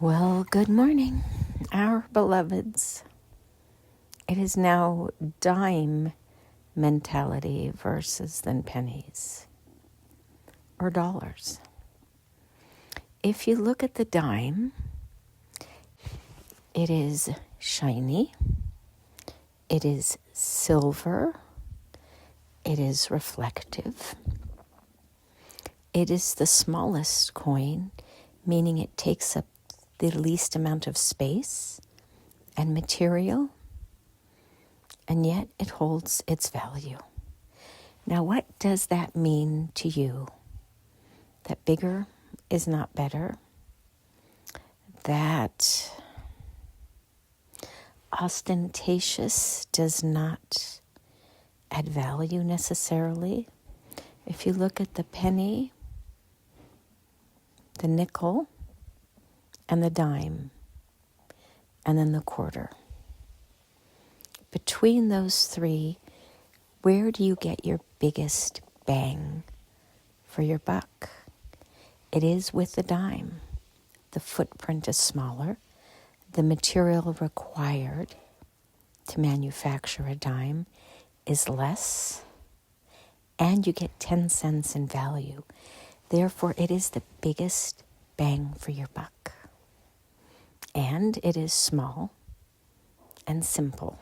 Well, good morning, our beloveds. It is now dime mentality versus than pennies or dollars. If you look at the dime, it is shiny, it is silver, it is reflective, it is the smallest coin, meaning it takes up the least amount of space and material, and yet it holds its value. Now, what does that mean to you? That bigger is not better? That ostentatious does not add value necessarily? If you look at the penny, the nickel, and the dime, and then the quarter. Between those three, where do you get your biggest bang for your buck? It is with the dime. The footprint is smaller. The material required to manufacture a dime is less, and you get 10 cents in value. Therefore, it is the biggest bang for your buck. And it is small and simple.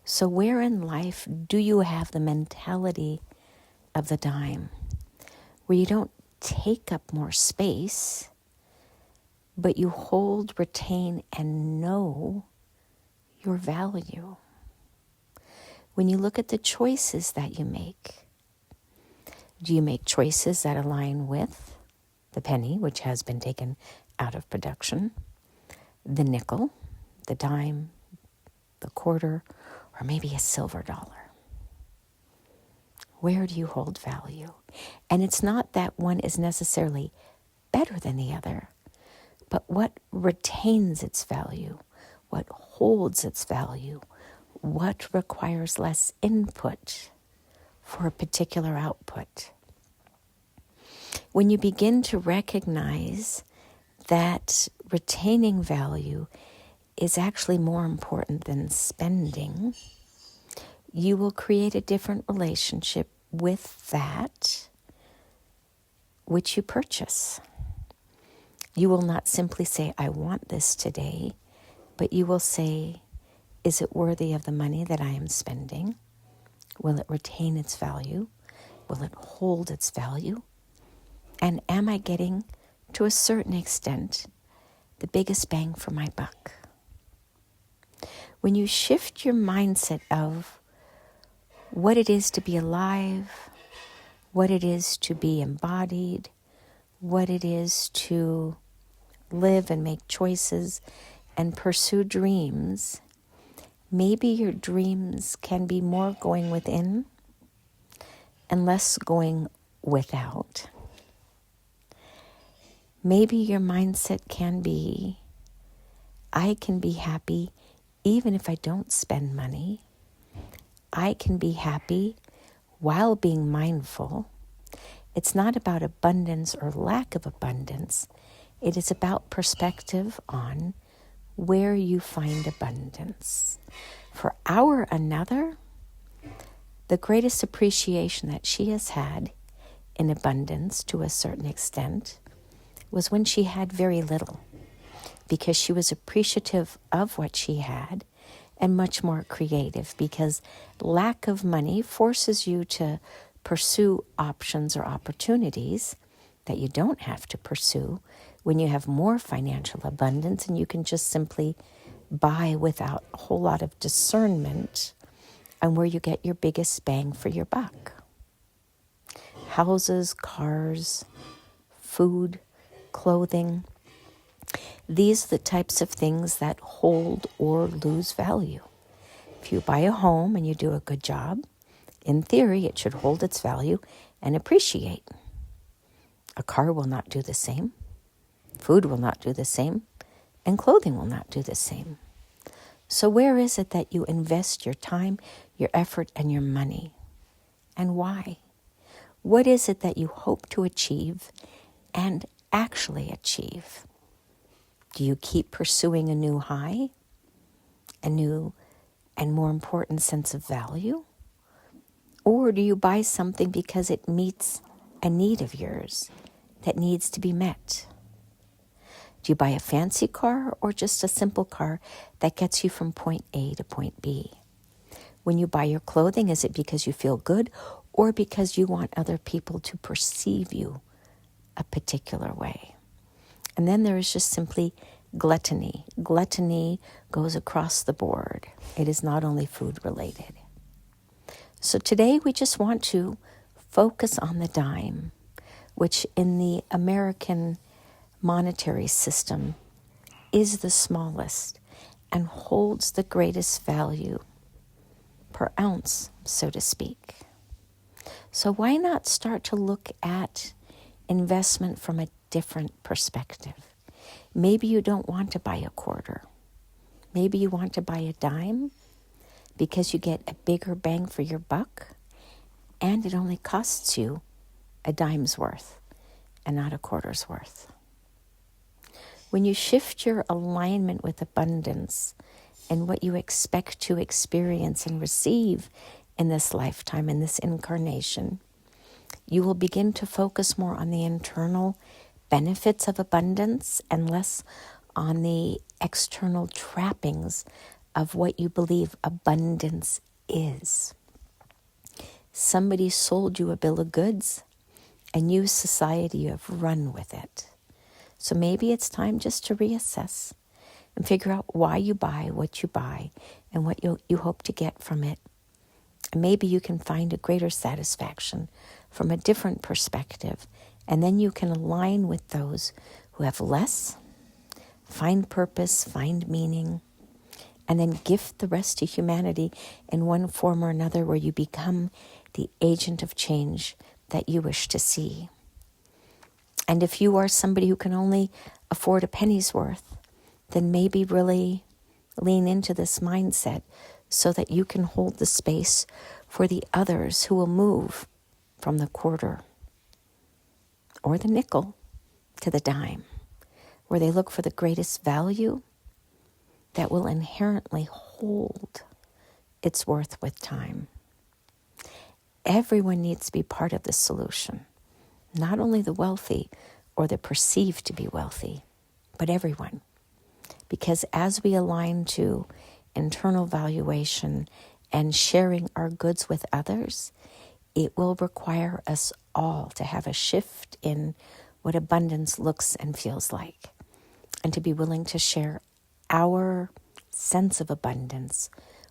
So where in life do you have the mentality of the dime, where you don't take up more space, but you hold, retain, and know your value? When you look at the choices that you make, do you make choices that align with the penny, which has been taken out of production, the nickel, the dime, the quarter, or maybe a silver dollar? Where do you hold value? And it's not that one is necessarily better than the other, but what retains its value, what holds its value, what requires less input for a particular output. When you begin to recognize that retaining value is actually more important than spending, you will create a different relationship with that which you purchase. You will not simply say, I want this today, but you will say, is it worthy of the money that I am spending? Will it retain its value? Will it hold its value? And am I getting, to a certain extent, the biggest bang for my buck? When you shift your mindset of what it is to be alive, what it is to be embodied, what it is to live and make choices and pursue dreams, maybe your dreams can be more going within and less going without. Maybe your mindset can be, I can be happy even if I don't spend money. I can be happy while being mindful. It's not about abundance or lack of abundance. It is about perspective on where you find abundance. For our another, the greatest appreciation that she has had in abundance to a certain extent was when she had very little, because she was appreciative of what she had and much more creative, because lack of money forces you to pursue options or opportunities that you don't have to pursue when you have more financial abundance and you can just simply buy without a whole lot of discernment on where you get your biggest bang for your buck. Houses, cars, food, clothing. These are the types of things that hold or lose value. If you buy a home and you do a good job, in theory, it should hold its value and appreciate. A car will not do the same. Food will not do the same. And clothing will not do the same. So where is it that you invest your time, your effort, and your money? And why? What is it that you hope to achieve and actually achieve? Do you keep pursuing a new high, a new and more important sense of value? Or do you buy something because it meets a need of yours that needs to be met? Do you buy a fancy car or just a simple car that gets you from point A to point B? When you buy your clothing, is it because you feel good or because you want other people to perceive you a particular way? And then there is just simply gluttony. Gluttony goes across the board. It is not only food related. So today we just want to focus on the dime, which in the American monetary system is the smallest and holds the greatest value per ounce, so to speak. So why not start to look at investment from a different perspective? Maybe you don't want to buy a quarter. Maybe you want to buy a dime because you get a bigger bang for your buck and it only costs you a dime's worth and not a quarter's worth. When you shift your alignment with abundance and what you expect to experience and receive in this lifetime, in this incarnation, you will begin to focus more on the internal benefits of abundance and less on the external trappings of what you believe abundance is. Somebody sold you a bill of goods and you, society, have run with it. So maybe it's time just to reassess and figure out why you buy what you buy and what you hope to get from it. And maybe you can find a greater satisfaction from a different perspective, and then you can align with those who have less, find purpose, find meaning, and then gift the rest to humanity in one form or another where you become the agent of change that you wish to see. And if you are somebody who can only afford a penny's worth, then maybe really lean into this mindset so that you can hold the space for the others who will move from the quarter or the nickel to the dime, where they look for the greatest value that will inherently hold its worth with time. Everyone needs to be part of the solution, not only the wealthy or the perceived to be wealthy, but everyone. Because as we align to internal valuation and sharing our goods with others, it will require us all to have a shift in what abundance looks and feels like, and to be willing to share our sense of abundance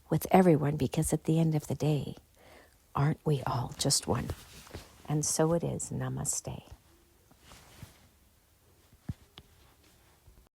with everyone, because at the end of the day, aren't we all just one? And so it is. Namaste.